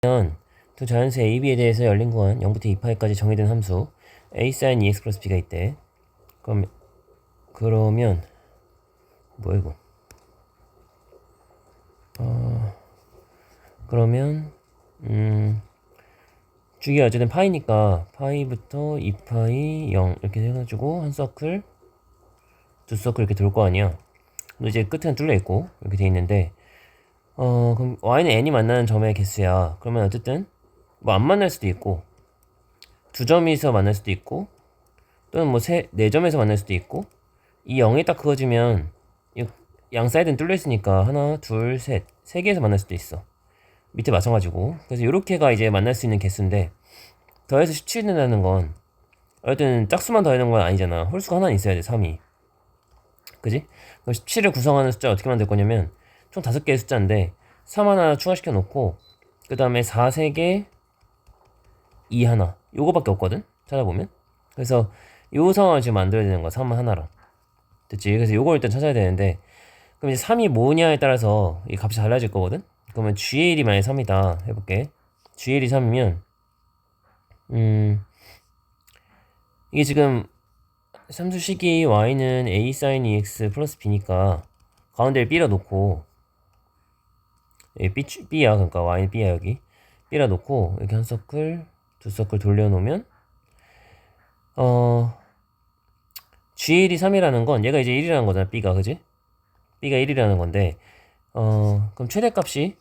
두 자연수 AB에 대해서 열린 구간 0부터 2파이까지 정의된 함수 a sin EX 플러스 B가 있대. 그러면 뭐야 이거? 그러면 주기가 어쨌든 파이니까 파이부터 2파이 0 이렇게 해가지고 한 서클 두 서클 이렇게 돌 거 아니야. 근데 이제 끝은 뚫려 있고 이렇게 돼 있는데 그럼 y는 n이 만나는 점의 개수야. 그러면 어쨌든 뭐 안 만날 수도 있고 두 점에서 만날 수도 있고 또는 뭐 네 점에서 만날 수도 있고 이 0이 딱 그어지면 양 사이드는 뚫려 있으니까 하나 둘 셋 세 개에서 만날 수도 있어. 밑에 마찬가지고. 그래서 요렇게가 이제 만날 수 있는 개수인데 더해서 17이 된다는 건 어쨌든 짝수만 더하는 건 아니잖아. 홀수가 하나 있어야 돼. 3이. 그지? 그럼 17을 구성하는 숫자가 어떻게 만들 거냐면 총 5개의 숫자인데 3 하나 추가시켜 놓고 그 다음에 4 3개 2 하나 요거밖에 없거든? 찾아보면. 그래서 요 상황을 지금 만들어야 되는 거야. 3 하나랑. 됐지? 그래서 요걸 일단 찾아야 되는데 그럼 이제 3이 뭐냐에 따라서 이 값이 달라질 거거든? 그러면 GL이 만약에 3이다 해볼게. GL이 3이면 이게 지금 삼수식이 y는 a sin EX 플러스 b니까 가운데를 b라 놓고 b야. 그러니까 y는 b야. 여기 b라 놓고 이렇게 한 서클 두 서클 돌려놓으면 GL이 3이라는 건 얘가 이제 1이라는 거잖아. b가. 그지? b가 1이라는 건데 그럼 최대값이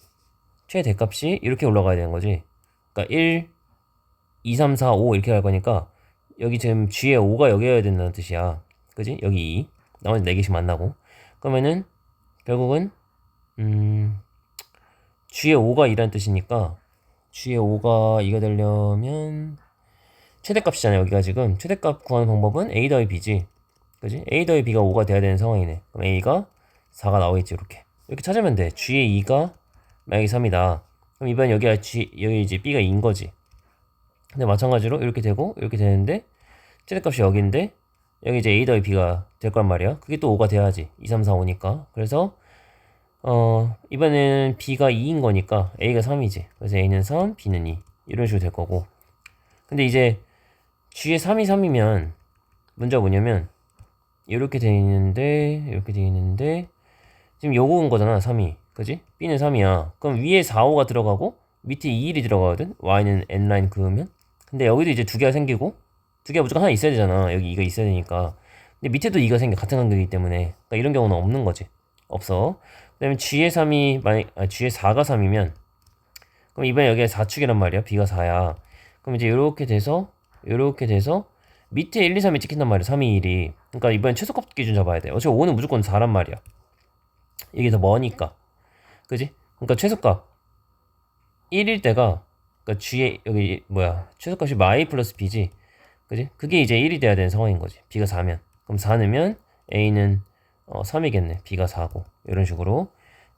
이렇게 올라가야 되는 거지. 그러니까 1 2 3 4 5 이렇게 갈 거니까 여기 지금 G에 5가 여기여야 된다는 뜻이야. 그지? 여기 2 나머지 4개씩 만나고 그러면은 결국은 G에 5가 2라는 뜻이니까 G에 5가 2가 되려면 최대값이잖아요. 여기가 지금 최대값 구하는 방법은 A 더하기 B지. 그지? A 더하기 B가 5가 돼야 되는 상황이네. 그럼 A가 4가 나오겠지. 이렇게 찾으면 돼. G에 2가 만약에 3이다. 그럼 이번 여기 이제 B가 2인 거지. 근데 마찬가지로 이렇게 되고 이렇게 되는데 최대값이 여기인데 여기 이제 A 더하기 B가 될 거란 말이야. 그게 또 5가 돼야지. 2, 3, 4, 5니까. 그래서 이번에는 B가 2인 거니까 A가 3이지. 그래서 A는 3, B는 2 이런 식으로 될 거고. 근데 이제 G에 3이 3이면 문제가 뭐냐면 이렇게 돼 있는데 지금 요거 온 거잖아. 3이. 그지? B는 3이야. 그럼 위에 4, 5가 들어가고 밑에 2, 1이 들어가거든. Y는 N라인 그으면. 근데 여기도 이제 두 개가 생기고 두 개가 무조건 하나 있어야 되잖아. 여기 2가 있어야 되니까. 근데 밑에도 2가 생겨. 같은 간격이기 때문에. 그러니까 이런 경우는 없는 거지. 없어. 그다음에 G의 3이 G의 4가 3이면 그럼 이번에 여기가 4축이란 말이야. B가 4야. 그럼 이제 이렇게 돼서 밑에 1, 2, 3이 찍힌단 말이야. 3, 2, 1이. 그러니까 이번엔 최소값 기준 잡아야 돼. 어차피 5는 무조건 4란 말이야. 이게 더 머니까. 그지? 그러니까 최소값 1일 때가 그러니까 G의 여기 최소값이 마이 플러스 B지. 그지? 그게 이제 1이 돼야 되는 상황인 거지. B가 4면. 그럼 4 넣으면 A는 3이겠네. B가 4고. 이런 식으로.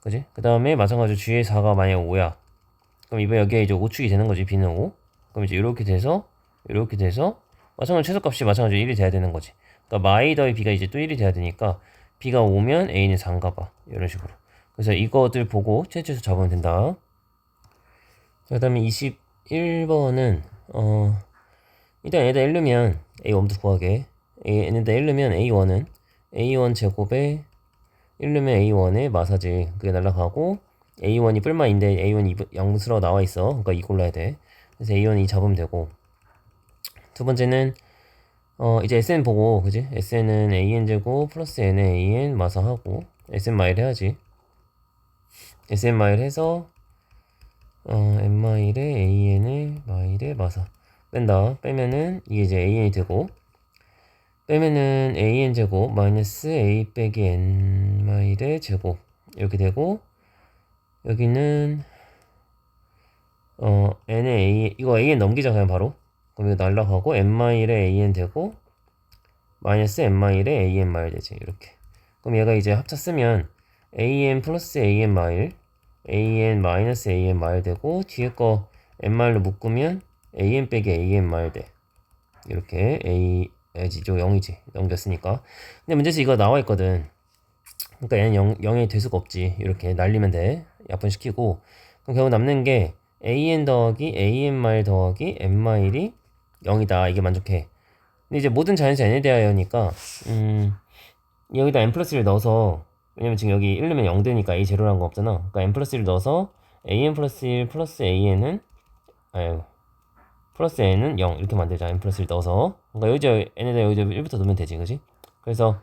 그지? 그 다음에 마찬가지로 G의 4가 만약 5야. 그럼 이번에 여기에 이제 5축이 되는 거지. B는 5. 그럼 이제 이렇게 돼서 마찬가지로 최소값이 마찬가지로 1이 돼야 되는 거지. 그러니까 마이 더하기 B가 이제 또 1이 돼야 되니까 B가 5면 A는 4인가 봐. 이런 식으로. 그래서 이것들 보고 최초에서 잡으면 된다. 그 다음에 21번은 일단 얘다 1르면 A1부터 구하게. 얘네다 1르면 A1은 A1 제곱에 1르면 A1의 마사지 그게 날라가고 A1이 뿔마인데 A1이 양수로 나와 있어. 그러니까 2 골라야 돼. 그래서 A1 2 잡으면 되고 두 번째는 이제 SN 보고 그지? SN은 AN 제곱 플러스 N의 AN 마사하고 SN 마일 해야지. SN 마일 해서 N 마일에 AN의 마일에 마사 뺀다. 빼면은 이게 이제 AN이 되고 빼면은 AN 제곱 마이너스 A 빼기 N 마일의 제곱 이렇게 되고 여기는 N의 A 이거 AN 넘기자 그냥 바로. 그럼 이거 날라가고 N 마일에 AN 되고 마이너스 N 마일에 AN 마일 되지. 이렇게. 그럼 얘가 이제 합차 쓰면 AN 플러스 AN 마일 AN 마이너스 AN 마일 되고 뒤에 거 N 마일로 묶으면 AN 빼기 AN 마일 돼. 이렇게 A지죠. 0이지. 넘겼으니까. 근데 문제에서 이거 나와 있거든. 그러니까 얘는 0이 될 수가 없지. 이렇게 날리면 돼. 약분시키고 그럼 결국 남는 게 an 더하기 an 마일 더하기 n 마일이 0이다. 이게 만족해. 근데 이제 모든 자연수 n에 대하여니까 여기다 n 플러스 1 넣어서, 왜냐면 지금 여기 1 넣으면 0 되니까 a 제로라는 거 없잖아. 그러니까 n 플러스 1 넣어서 an 플러스 1 플러스 an은 플러스 n은 0 이렇게 만들자. n 플러스 1 넣어서. 그러니까 여기서 n에다 여기서 1부터 넣으면 되지, 그지? 그래서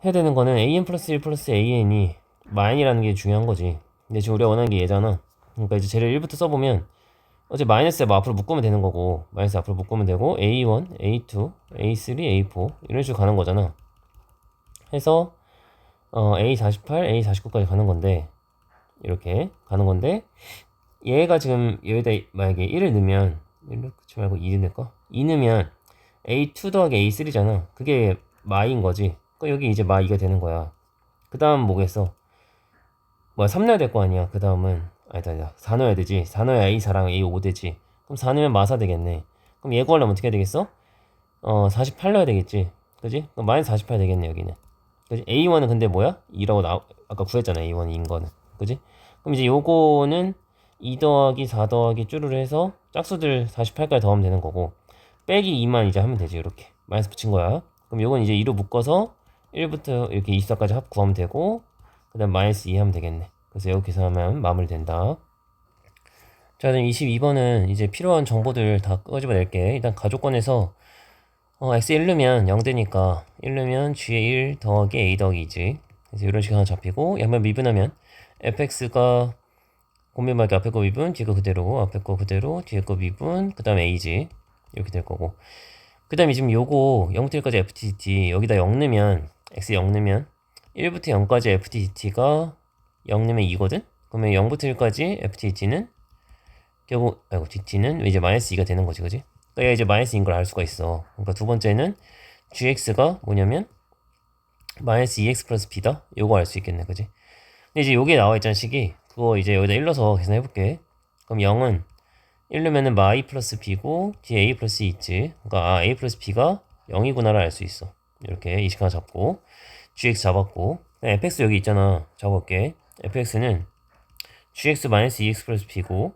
해야 되는 거는 an 플러스 1 플러스 an이 마이너스라는 게 중요한 거지. 근데 지금 우리가 원하는 게 얘잖아. 그러니까 이제 재료 1부터 써보면 어제 마이너스에 뭐 앞으로 묶으면 되는 거고, 마이너스 앞으로 묶으면 되고, A1, A2, A3, A4 이런 식으로 가는 거잖아. 해서 A48, A49까지 가는 건데, 이렇게 가는 건데, 얘가 지금 여기다 만약에 1을 넣으면 1 넣지 말고 2를 넣을까? 2 넣으면 A2 더하기 A3잖아. 그게 마인 거지. 그러니까 여기 이제 마2가 되는 거야. 그 다음 뭐겠어? 뭐야, 3 넣어야 될 거 아니야. 그 다음은 아니다 4 넣어야 되지. 4 넣어야 A4랑 A5 되지. 그럼 4 넣으면 마사 되겠네. 그럼 얘 구하려면 어떻게 해야 되겠어? 48 넣어야 되겠지. 그지? 그럼 마이너스 48 되겠네 여기는. 그지? A1은 근데 뭐야? 2라고 아까 구했잖아. A1이 인 거는. 그지? 그럼 이제 요거는 2 더하기 4 더하기 쭈르르 해서 짝수들 48까지 더하면 되는 거고, 빼기 2만 이제 하면 되지. 이렇게 마이너스 붙인 거야. 그럼 요건 이제 2로 묶어서 1부터 이렇게 24까지 합 구하면 되고, 그 다음 마이너스 2 하면 되겠네. 그래서 이렇게 계산하면 마무리된다. 자, 그럼 22번은 이제 필요한 정보들 다 끄집어낼게. 일단 가족권에서 x 1 넣으면 0 되니까 1 넣으면 g의 1 더하기 a 더하기 2지. 그래서 이런 식으로 하나 잡히고, 양면 미분하면 fx가 곱미분하기 앞에 거 미분, 뒤에 거 그대로, 앞에 거 그대로, 뒤에 거 미분, 그 다음에 a지. 이렇게 될 거고. 그 다음에 지금 요거 0부터 1까지 ftdt 여기다 0 넣으면, x 0 넣으면 1부터 0까지 ftdt가 0 넣으면 2거든? 그러면 0부터 1까지 ftdt는 결국 dt는 이제 마이너스 2가 되는 거지, 그지? 그러니까 이제 마이너스인 걸 알 수가 있어. 그러니까 두 번째는 gx가 뭐냐면 마이너스 2x 플러스 b다? 요거 알 수 있겠네, 그지? 근데 이제 요게 나와 있잖아, 식이. 그거 이제 여기다 1 넣어서 계산해 볼게. 그럼 0은 1 넣으면은 마이 플러스 b고 뒤에 a 플러스 2 있지. 그러니까 a 플러스 b가 0이구나를 알 수 있어. 이렇게 이 식 하나 잡고 gx 잡았고, fx 여기 있잖아. 잡아볼게. fx는 gx 마이너스 2x 플러스 b고,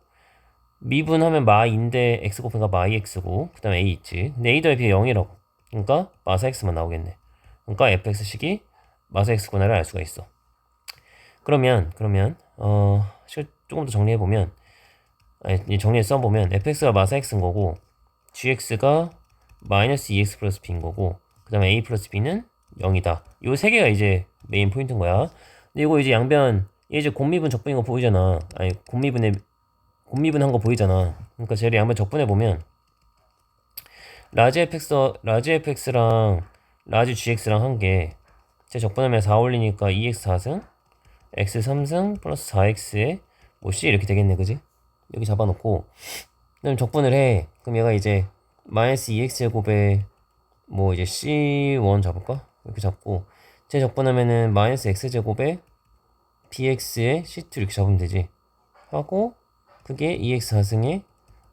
미분하면 마인데 x 곱하기가 마이 x고, 그 다음에 a 있지. 근데 a 더하기 b가 0이라고. 그러니까 마사 x만 나오겠네. 그러니까 fx식이 마사 x구나를 알 수가 있어. 그러면 조금 더 정리해보면, 정리해서 써보면 fx가 마사 x인 거고, gx가 마이너스 2x 플러스 b인 거고, 그 다음에 a 플러스 b는 0이다. 요 세 개가 이제 메인 포인트인 거야. 근데 이거 이제 양변, 얘 이제 곱미분 적분인 거 보이잖아. 아니, 곱미분한 거 보이잖아. 그러니까 쟤를 양변 적분해보면, 라지 fx랑 라지 gx랑 한 게, 제 적분하면 4 올리니까 2x 4승, x 3승 플러스 4x에 뭐 c 이렇게 되겠네, 그지? 여기 잡아놓고, 그럼 적분을 해. 그럼 얘가 이제 마이너스 2x 제곱에 뭐 이제 c1 잡을까? 이렇게 잡고, 제 적분하면은 마이너스 x 제곱에 bx에 c2 이렇게 잡으면 되지. 하고 그게 2x 4승에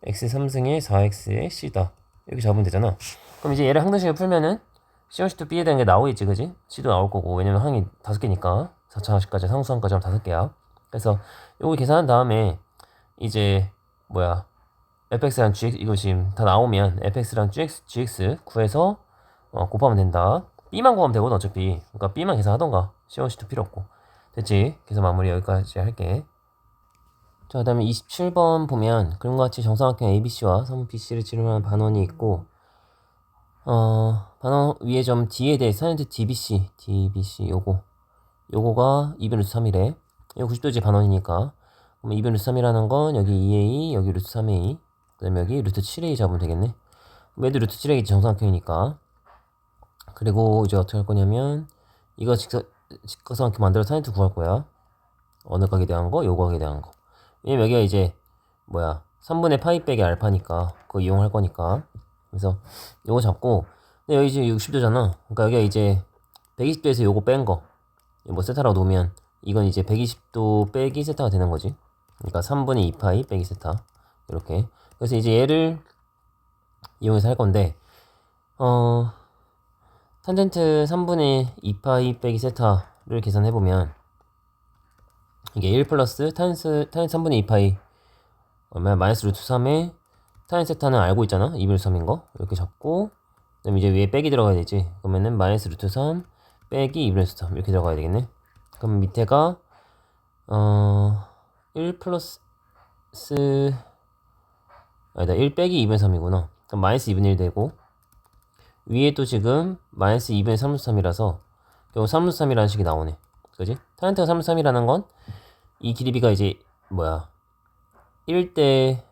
x 3승에 4x에 c다. 이렇게 잡으면 되잖아. 그럼 이제 얘를 항등식을 풀면은 c1c2 b에 대한 게 나오겠지, 그지? c도 나올 거고, 왜냐면 항이 5개니까 4차 항식까지 상수항까지 하면 5개야. 그래서 요거 계산한 다음에 이제 뭐야, fx랑 gx 이거 지금 다 나오면 fx랑 gx 구해서 곱하면 된다. b만 구하면 되거든 어차피. 그러니까 b만 계산하던가. c1c2 필요 없고. 됐지? 그래서 마무리 여기까지 할게. 자, 그 다음에 27번 보면 그림과 같이 정사각형 ABC와 선 BC를 지름하는 반원이 있고, 반원 위에 점 D에 대해 사이드 DBC 요거가 2변 루트 3이래. 이거 90도지 반원이니까. 그럼 2변 루트 3이라는 건 여기 2A, 여기 루트 3A, 그 다음에 여기 루트 7A 잡으면 되겠네. 얘도 루트 7A 정사각형이니까. 그리고 이제 어떻게 할 거냐면, 이거 직각삼각형 만들어 사이드 구할 거야. 어느 각에 대한 거, 요 각에 대한 거. 왜냐면 여기가 이제 뭐야, 3분의 파이 빼기 알파니까 그거 이용할 거니까. 그래서 요거 잡고, 근데 여기 지금 60도잖아. 그러니까 여기가 이제 120도에서 요거 뺀 거, 뭐 세타라고 놓으면 이건 이제 120도 빼기 세타가 되는 거지. 그러니까 3분의 2파이 빼기 세타, 이렇게. 그래서 이제 얘를 이용해서 할 건데, 탄젠트 3분의 2파이 빼기 세타를 계산해보면 이게 1 플러스 탄 3분의 2파이 얼마야? 마이너스 루트 3에 tan 세타는 알고 있잖아. 2분의 루트 3인 거. 이렇게 잡고 그다음에 이제 위에 빼기 들어가야 되지. 그러면은 마이너스 루트 3 빼기 2분의 루트 3 이렇게 들어가야 되겠네. 그럼 밑에가 1 플러스 아니다 1 빼기 2분의 3이구나. 그럼 마이너스 2분의 1 되고 위에 또 지금 마이너스 2분의 3루트 3이라서 결국 3루트 3이라는 식이 나오네. 그지? 탄젠트가 3루트 3이라는 건 이 길이비가 이제 뭐야 1대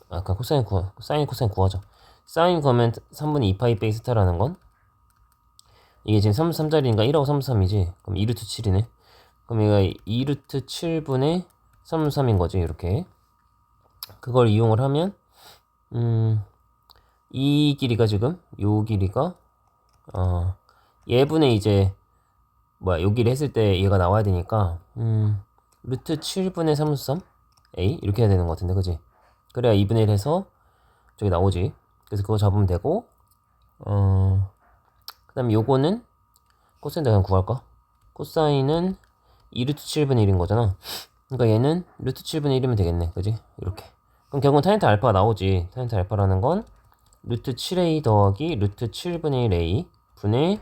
아까 코사인 구하 사인 코사인 구하죠. 사인 구하면 3분의 2파이 빼기 스타라는 건 이게 지금 3루트 3자리니까 1하고 3루트 3이지. 그럼 2루트 7이네. 그럼 얘가 2루트 7분의 3루트 3인 거지. 이렇게 그걸 이용을 하면 이 길이가 지금 요 길이가 얘분의 이제 뭐야 요 길이 했을 때 얘가 나와야 되니까 루트 7분의 3루트 3 a 이렇게 해야 되는 것 같은데 그지? 그래야 2분의 1 해서 저기 나오지. 그래서 그거 잡으면 되고 그 다음에 요거는 코사인 내가 그냥 구할까? 코사인은 2루트 7분의 1인 거잖아. 그러니까 얘는 루트 7분의 1이면 되겠네. 그지? 이렇게. 그럼 결국은 탄젠트 알파가 나오지. 탄젠트 알파라는 건 루트 7a 더하기 루트 7분의 1a 분의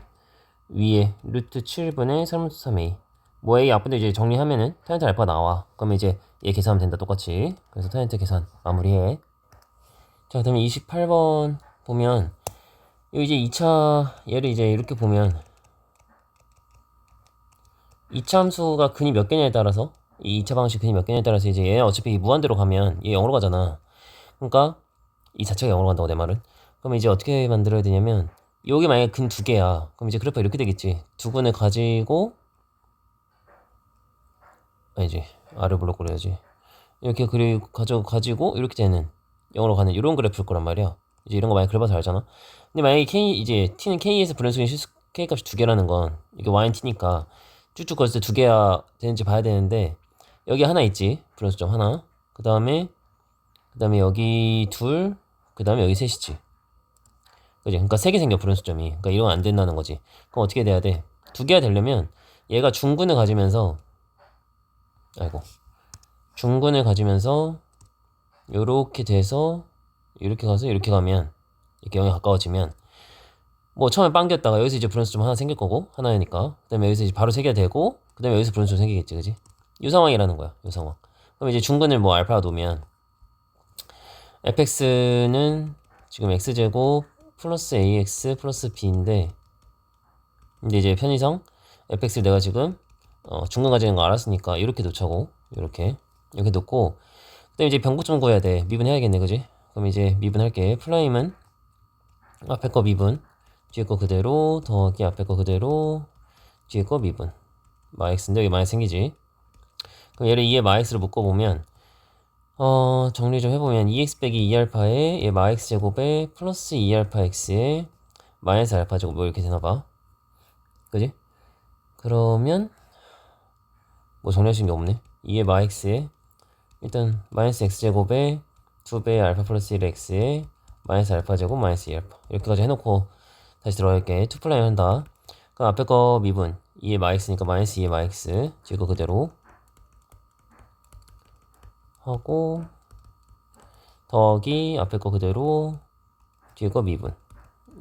위에 루트 7분의 3루트 3a 뭐 a 앞부터 이제 정리하면은 탄젠트 알파 나와. 그러면 이제 얘 계산하면 된다 똑같이. 그래서 탄젠트 계산 마무리해. 자 그다음에 28번 보면 이제 2차 얘를 이제 이렇게 보면 2차 함수가 근이 몇 개냐에 따라서 이 2차 방식 근이 몇 개냐에 따라서 이제 얘 어차피 무한대로 가면 얘 0으로 가잖아. 그러니까 이 자체가 0으로 간다고 내 말은. 그럼 이제 어떻게 만들어야 되냐면 여기 만약에 근 2개야. 그럼 이제 그래프가 이렇게 되겠지. 두 근을 가지고 아니지 R을 블록 그려야지. 이렇게 그리고 가지고 이렇게 되는 0으로 가는 이런 그래프일 거란 말이야. 이제 이런 거 많이 그려봐서 알잖아. 근데 만약에 K 이제 T는 K에서 불연속인 실수 K 값이 2개라는 건 이게 Y는 T니까 쭉쭉 걸었을 때 2개야 되는지 봐야 되는데 여기 하나 있지. 불연속점 하나. 그 다음에 여기 둘. 그 다음에 여기 셋이지. 그지? 그러니까 3개 생겨 불연속점이. 그러니까 이러면 안 된다는 거지. 그럼 어떻게 돼야 돼? 2개가 되려면 얘가 중근을 가지면서 중근을 가지면서 요렇게 돼서 이렇게 가서 이렇게 가면 이렇게 0에 가까워지면 뭐 처음에 빵겼다가 여기서 이제 불연속점 하나 생길 거고 하나니까 그 다음에 여기서 이제 바로 3개가 되고 그 다음에 여기서 불연속점 생기겠지 그지? 이 상황이라는 거야 이 상황. 그럼 이제 중근을 뭐 알파가 놓으면 fx는 지금 x제곱 플러스 ax 플러스 b인데 근데 이제 편의상 fx를 내가 지금 중근 가지는 거 알았으니까 이렇게 놓자고 이렇게 놓고 그다음에 이제 변곡점 구해야 돼. 미분해야겠네 그지? 그럼 이제 미분할게. 플라임은 앞에 거 미분 뒤에 거 그대로 더하기 앞에 거 그대로 뒤에 거 미분 마x인데 여기 마이너스 생기지. 그럼 얘를 2에 마x를 묶어보면 정리 좀 해보면 2x 빼기 2알파에 얘 마x 제곱에 플러스 2알파 x에 마이너스 알파 제곱 뭐 이렇게 되나봐. 그지? 그러면 뭐 정리할 수 있는 게 없네. 2의 마x에 일단 마이너스 x제곱에 2배 알파 플러스 1 x에 마이너스 알파 제곱 마이너스 2알파 이렇게까지 해놓고 다시 들어갈게. 2 플라임 한다. 그럼 앞에 거 미분 2의 마x니까 마이너스 2의 마x 뒤에 거 그대로 하고 더하기 앞에 거 그대로 뒤에 거 미분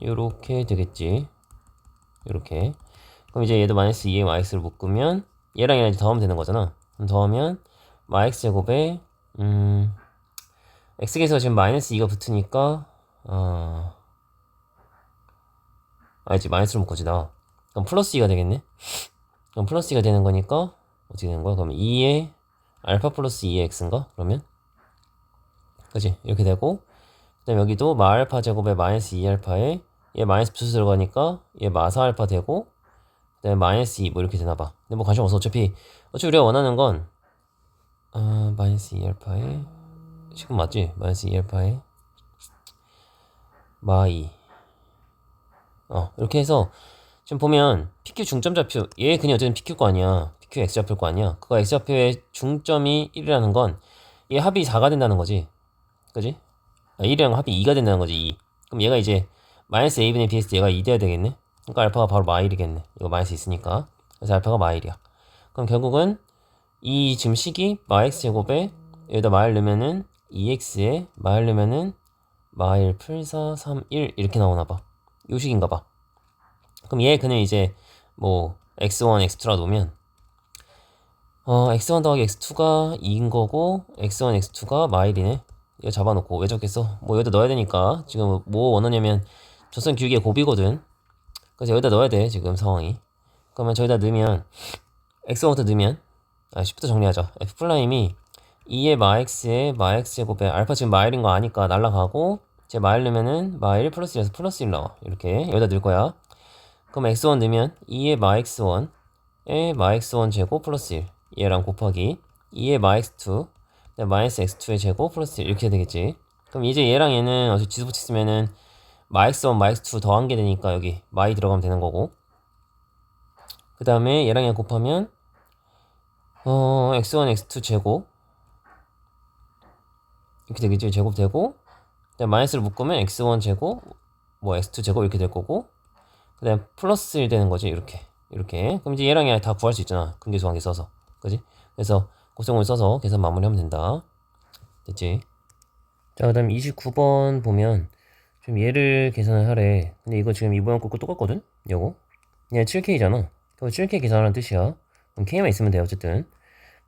요렇게 되겠지. 요렇게. 그럼 이제 얘도 마이너스 2의 max를 묶으면 얘랑 얘랑 이제 더하면 되는 거잖아. 그럼 더하면 max 제곱에 x계에서 지금 마이너스 2가 붙으니까 이제 마이너스를 묶어지 나. 그럼 플러스 2가 되겠네. 그럼 플러스 2가 되는 거니까 어떻게 되는 거야? 그러면 2의 알파 플러스 2의 x인가? 그러면 그치? 이렇게 되고 그 다음에 여기도 마알파 제곱에 마이너스 2알파에 얘 마이너스 플러스 들어가니까 얘 마사 알파 되고 그 다음에 마이너스 2 뭐 이렇게 되나봐. 근데 뭐 관심 없어. 어차피 우리가 원하는 건 마이너스 2알파에 지금 맞지? 마이너스 2알파에 마2 이렇게 해서 지금 보면 PQ 중점 좌표 얘 그냥 어쨌든 PQ 거 아니야. PQ X 좌표일 거 아니야. 그거 X 좌표의 중점이 1이라는 건 얘 합이 4가 된다는 거지. 그지? 1이랑 합이 2가 된다는 거지. 2. 그럼 얘가 이제 마이너스 A분의 B했을 때 얘가 2 돼야 되겠네. 그러니까 알파가 바로 마1이겠네. 이거 마이너스 있으니까. 그래서 알파가 마1이야. 그럼 결국은 이 지금 식이 마x 제곱에 여기다 마를 넣으면은 EX에 마이르면은 마일 풀사 3, 1 이렇게 나오나봐. 요식인가봐. 그럼 얘 그냥 이제 뭐 x1, x2라 놓으면 x1 더하기 x2가 2인 거고 x1, x2가 마일이네. 이거 잡아놓고 왜 적겠어? 뭐 여기다 넣어야 되니까. 지금 뭐 원하냐면 저선 기울기의 곱이거든. 그래서 여기다 넣어야 돼 지금 상황이. 그러면 저기다 넣으면 x1부터 넣으면 쉽부터 정리하자. f 프라임이 2의 마x의 마x 제곱에 알파 지금 마일인 거 아니까 날라가고 제 마일 넣으면은 마일 플러스 1에서 플러스 1 나와. 이렇게 여기다 넣을 거야. 그럼 x1 넣으면 2의 마x1의 마x1 제곱 플러스 1 얘랑 곱하기 2의 마x2 마이너스 x2의 제곱 플러스 1 이렇게 되겠지. 그럼 이제 얘랑 얘는 어차피 지수 붙였으면은 마x1 마x2 더한 게 되니까 여기 마이 들어가면 되는 거고, 그 다음에 얘랑 얘 곱하면 x1 x2 제곱 이렇게 되겠지. 제곱 되고 마이너스를 묶으면 x1 제곱 뭐 x2 제곱 이렇게 될 거고, 그 다음에 플러스 1 되는 거지. 이렇게 그럼 이제 얘랑 얘 다 구할 수 있잖아, 근계수 관계 써서. 그지? 그래서 곱셈을 써서 계산 마무리하면 된다. 됐지? 자, 그 다음 29번 보면 좀 얘를 계산을 하래. 근데 이거 지금 이번에 거고 똑같거든? 요거 얘 7K잖아. 그거 7K 계산하라는 뜻이야. 그럼 K만 있으면 돼 어쨌든.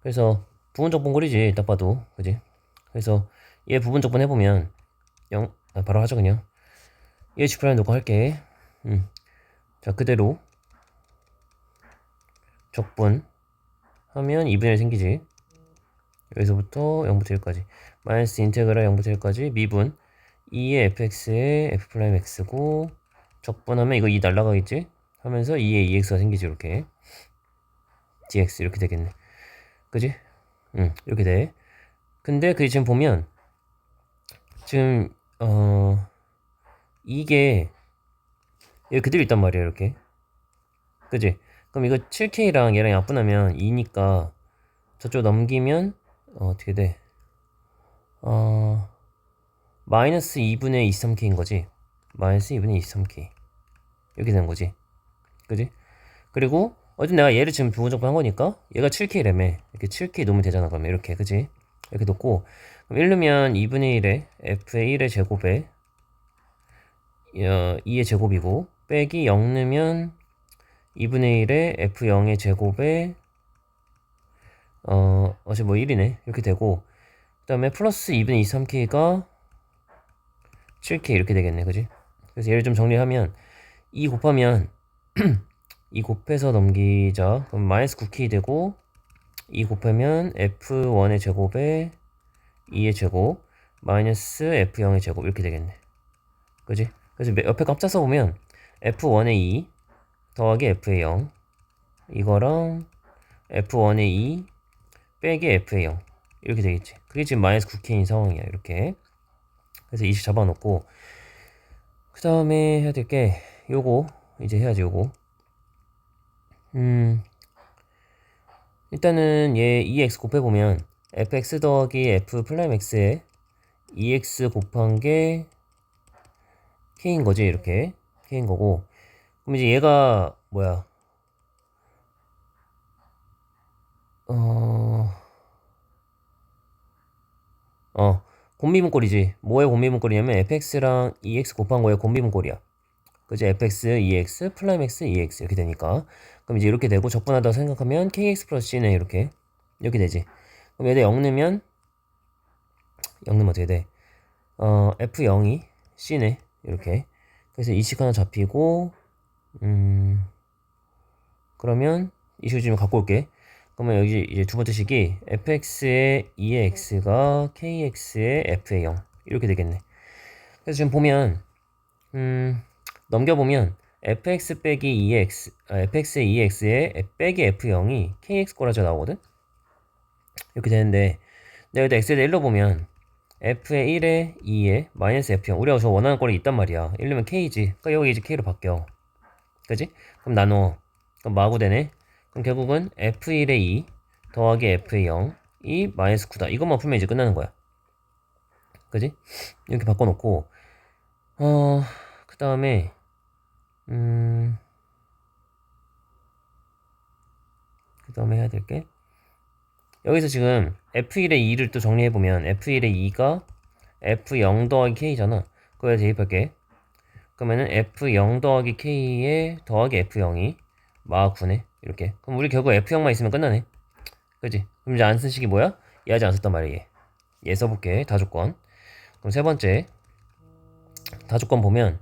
그래서 부분적 분골이지 딱 봐도. 그지? 그래서 얘 부분적분 해보면 바로 하자 그냥. 얘 G 프라임 놓고 할게. 자, 그대로 적분 하면 2분의 1 생기지. 여기서부터 0부터 1까지 마이너스 인테그랄 0부터 1까지 미분 2의 fx에 f 프라임 x고, 적분하면 이거 2 날라가겠지? 하면서 2의 2x가 생기지. 이렇게 dx 이렇게 되겠네. 그지? 이렇게 돼. 근데 그 지금 보면 지금 이게 여기 그대로 있단 말이야 이렇게. 그지? 그럼 이거 7K랑 얘랑 약분하면 2니까 저쪽 넘기면 어떻게 돼? 마이너스 2분의 23K인 거지. 마이너스 2분의 23K 이렇게 되는 거지. 그지? 그리고 어쨌든 내가 얘를 지금 부분적분 한 거니까 얘가 7K라며. 이렇게 7K 놓으면 되잖아. 그러면 이렇게. 그지? 이렇게 놓고 그럼 1 넣으면 2분의 1에 f의 1의 제곱에 2의 제곱이고, 빼기 0 넣으면 2분의 1에 f0의 제곱에 어제 뭐 1이네. 이렇게 되고, 그 다음에 플러스 2분의 23K가 7K 이렇게 되겠네. 그지? 그래서 얘를 좀 정리하면 2 곱하면 2 곱해서 넘기자. 그럼 마이너스 9K 되고, 2 곱하면 f1의 제곱에 2의 제곱 마이너스 f0의 제곱 이렇게 되겠네. 그지? 그래서 옆에 값 짜서 보면 f1의 2 더하기 f의 0 이거랑 f1의 2 빼기 f의 0 이렇게 되겠지. 그게 지금 마이너스 9K인 상황이야. 이렇게. 그래서 20 잡아놓고, 그 다음에 해야 될 게 요거 이제 해야지. 요거 일단은 얘 2x 곱해보면 fx 더하기 f 플라임 x에 2x 곱한 게 k인 거지. 이렇게 k인 거고, 그럼 이제 얘가 뭐야, 곱미분꼴이지. 뭐의 곱미분꼴이냐면 fx랑 2x 곱한 거의 곱미분꼴이야. 그지? fx, 2x, 플라임 x, 2x 이렇게 되니까. 그럼 이제 이렇게 되고 적분하다 생각하면 kx 플러스 c네. 이렇게 되지. 그럼 얘들 0 넣으면 0 넣으면 어떻게 돼? f0이 c네. 이렇게. 그래서 이식 하나 잡히고, 그러면 이 식을 좀 갖고 올게. 그러면 여기 이제 두 번째 식이 fx의 2의 x가 kx의 f의 0 이렇게 되겠네. 그래서 지금 보면 넘겨보면 fx 빼기 2의 x, fx의 2의 x의 빼기 f0이 kx 꼬라지가 나오거든. 이렇게 되는데 내가 여기다 x에 대해 1로 보면 f의 1에 2에 마이너스 f0 우리가 저 원하는 꼴이 있단 말이야. 1르면 k지. 그러니까 여기 이제 k로 바뀌어. 그지? 그럼 나눠. 그럼 마구 되네. 그럼 결국은 f1의 2 더하기 f의 0이 마이너스 9다. 이것만 풀면 이제 끝나는 거야. 그지? 이렇게 바꿔놓고 그 다음에 그 다음에 해야 될 게 여기서 지금 F1의 2를 또 정리해보면 F1의 2가 F0 더하기 K잖아. 그거에 대입할게. 그러면은 F0 더하기 K에 더하기 F0이 마 9네. 이렇게. 그럼 우리 결국 F0만 있으면 끝나네. 그지? 그럼 이제 안 쓴 식이 뭐야? 얘 아직 안 썼단 말이야, 얘. 얘 써볼게. 다조건. 그럼 세 번째. 다조건 보면,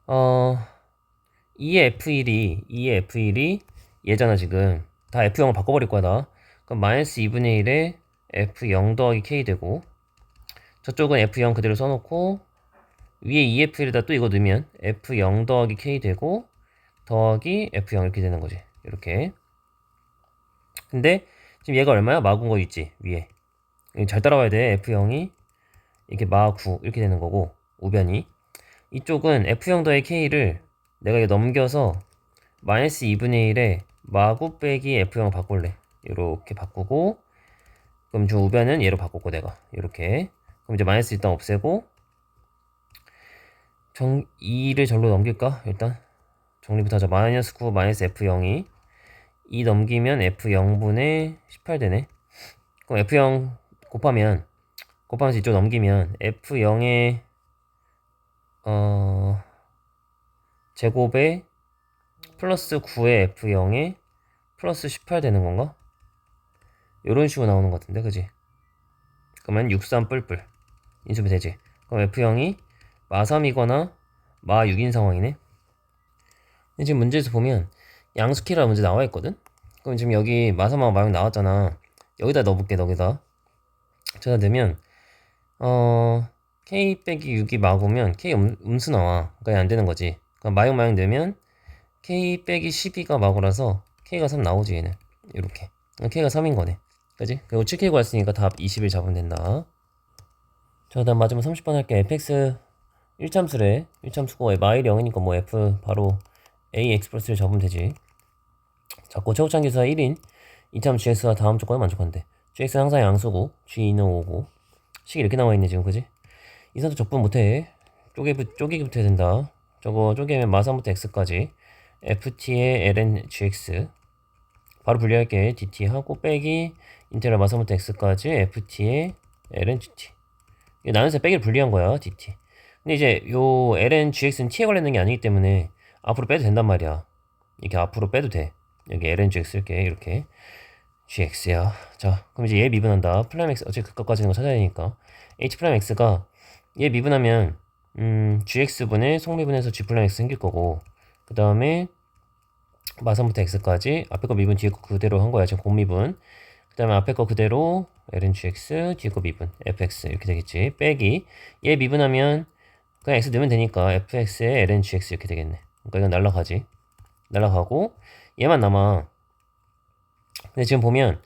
2의 F1이 얘잖아, 지금. 다 F0을 바꿔버릴 거야, 나. 그럼 마이너스 2분의 1에 F0 더하기 K 되고, 저쪽은 F0 그대로 써놓고, 위에 2F1에다 또 이거 넣으면 F0 더하기 K 되고, 더하기 F0 이렇게 되는 거지. 이렇게. 근데, 지금 얘가 얼마야? 마구인 거 있지, 위에. 잘 따라와야 돼. F0이 이렇게 마9 이렇게 되는 거고, 우변이. 이쪽은 F0 더하기 K를 내가 이거 넘겨서 마이너스 2분의 1에 마9 빼기 F0을 바꿀래. 이렇게 바꾸고, 그럼 중 우변은 얘로 바꿨고, 내가. 이렇게. 그럼 이제 마이너스 일단 없애고, 2를 절로 넘길까? 일단. 정리부터 하자. 마이너스 9, 마이너스 F0이 2 넘기면 F0분의 18 되네. 그럼 F0 곱하면서 이쪽 넘기면 F0의 제곱에 플러스 9의 F0에 플러스 18 되는 건가? 요런 식으로 나오는 것 같은데, 그지? 그러면 63 뿔뿔 인수분 되지? 그럼 F0이 마3이거나 마6인 상황이네. 근데 지금 문제에서 보면 양수키라 문제 나와 있거든? 그럼 지금 여기 마3하고 마6 나왔잖아. 여기다 넣어볼게, 여기다. 저다 되면 K 빼기 6이 마구면 K 음수 나와. 그러니까 안 되는 거지. 그럼 마용 넣으면 K 빼기 12가 마구라서 K가 3 나오지, 얘는. 이렇게. K가 3인 거네. 그지? 그리고 7K 구했으니까 답 20을 잡으면 된다. 자, 다음 마지막 30번 할게. fx 1참수래. 1참수고 마일이 0이니까 뭐 f 바로 a 엑스프레스를 잡으면 되지. 자꾸 최고창 기수가 1인 2참 gx가 다음 조건에 만족한대. gx는 항상 양수고 g는 5고 식이 이렇게 나와있네 지금. 그지? 이 선수 적분 못해. 쪼개기부터 해야 된다. 저거 쪼개면 마3부터 x까지 ft의 ln gx 바로 분리할게. dt 하고 빼기 인테그랄 마3부터 x까지 ft의 ln gt. 이거 나눠서 빼기를 분리한 거야, dt. 근데 이제 요 ln gx는 t에 관련된 게 아니기 때문에 앞으로 빼도 된단 말이야. 이렇게 앞으로 빼도 돼. 여기 ln gx 쓸게. 이렇게 gx야. 자, 그럼 이제 얘 미분한다. 플라임 x 어차피 극값 가지는 거 찾아야 되니까 h 플라임 x가 얘 미분하면 gx분의 속미분해서 g 플라임 x 생길 거고, 그 다음에 마3부터 x까지 앞에 거 미분 뒤에 거 그대로 한 거야. 지금 곱미분. 그 다음에 앞에 거 그대로 ln gx 뒤에 거 미분 fx 이렇게 되겠지. 빼기 얘 미분하면 그냥 x 넣으면 되니까 fx에 ln gx 이렇게 되겠네. 그러니까 이건 날라가지. 날라가고 얘만 남아. 근데 지금 보면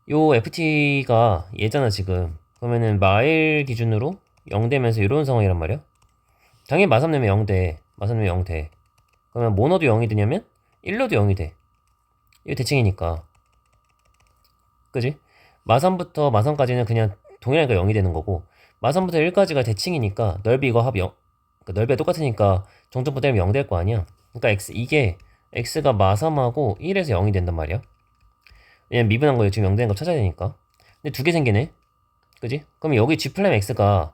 요 ft가 얘잖아 지금. 그러면은 마일 기준으로 0 되면서 이런 상황이란 말이야. 당연히 마3 내면 0 돼. 마3 내면 0 돼. 그러면 뭐 넣어도 0이 되냐면 1 넣어도 0이 돼. 이거 대칭이니까. 그지? 마3부터 마3까지는 그냥 동일하니까 0이 되는 거고, 마3부터 1까지가 대칭이니까 넓이 이거 합 0. 그러니까 넓이가 똑같으니까 정점부 때문에 0 될 거 아니야. 그러니까 이게 x가 마3하고 1에서 0이 된단 말이야. 왜냐면 미분한 거에 지금 0 되는 거 찾아야 되니까. 근데 두 개 생기네. 그지? 그럼 여기 g 플랜 x가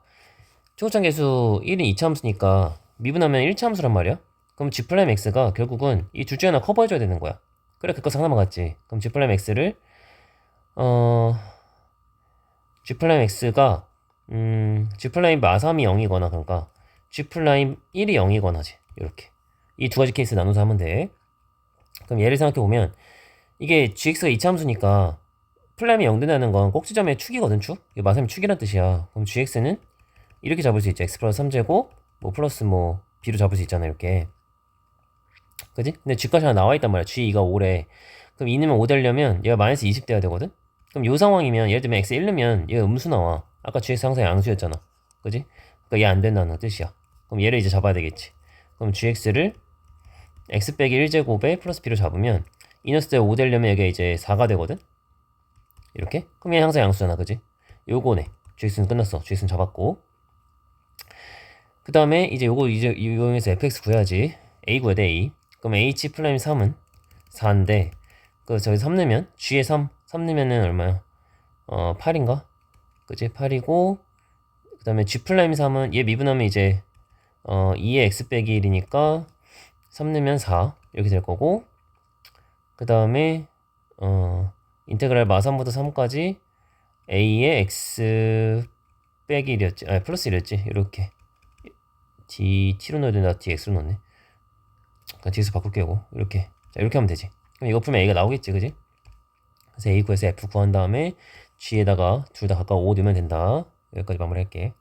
초고참 계수 1인 2차함수니까 미분하면 1차함수란 말이야. 그럼 g 플랜 x가 결국은 이 둘 중에 하나 커버해줘야 되는 거야. 그래, 그거 상담만 같지. 그럼 g 플랜 x를 g 플랜 x가 g 플랜 마3이 0이거나 그러니까 g 플랜 1이 0이거나지. 이렇게 이 두 가지 케이스 나눠서 하면 돼. 그럼 얘를 생각해 보면 이게 gx가 2차함수니까 플랜이 0 된다는 건 꼭지점의 축이거든, 축. 이거 마3이 축이란 뜻이야. 그럼 gx는 이렇게 잡을 수 있지. x 플러스 3제곱 뭐 플러스 뭐 b로 잡을 수 있잖아, 이렇게. 그지? 근데 g값이 하나 나와 있단 말이야. g2가 5래. 그럼 2 넣으면 5 되려면 얘가 마이너스 20 돼야 되거든? 그럼 요 상황이면 예를 들면 x 1 넣으면 얘가 음수 나와. 아까 gx 항상 양수였잖아. 그지? 그러니까 얘 안 된다는 뜻이야. 그럼 얘를 이제 잡아야 되겠지. 그럼 gx를 x 빼기 1제곱에 플러스 b로 잡으면 2 넣었을 때 5 되려면 여기가 이제 4가 되거든? 이렇게? 그럼 얘 항상 양수잖아. 그지? 요거네. gx는 끝났어. gx는 잡았고. 그 다음에 이제 요거 이제 이용해서 fx 구해야지. a 구해야 돼, a. 그럼 h 플라임 3은 4인데 그 저기 3 넣으면 g에 3 3 넣으면은 얼마야? 8인가? 그치? 8이고, 그 다음에 G 플라임 3은 얘 미분하면 이제 2의 x 빼기 1이니까 3 넣으면 4 이렇게 될 거고, 그 다음에 인테그랄 마3부터 3까지 a의 x 빼기 1이었지, 아니 플러스 1이었지. 이렇게 t로 넣어야 된다. dx로 넣네. 그냥 dx 바꿀게요. 이거. 이렇게. 자, 이렇게 하면 되지. 그럼 이거 풀면 a가 나오겠지, 그지? 그래서 a 구해서 f 구한 다음에 g에다가 둘 다 각각 5 넣으면 된다. 여기까지 마무리할게.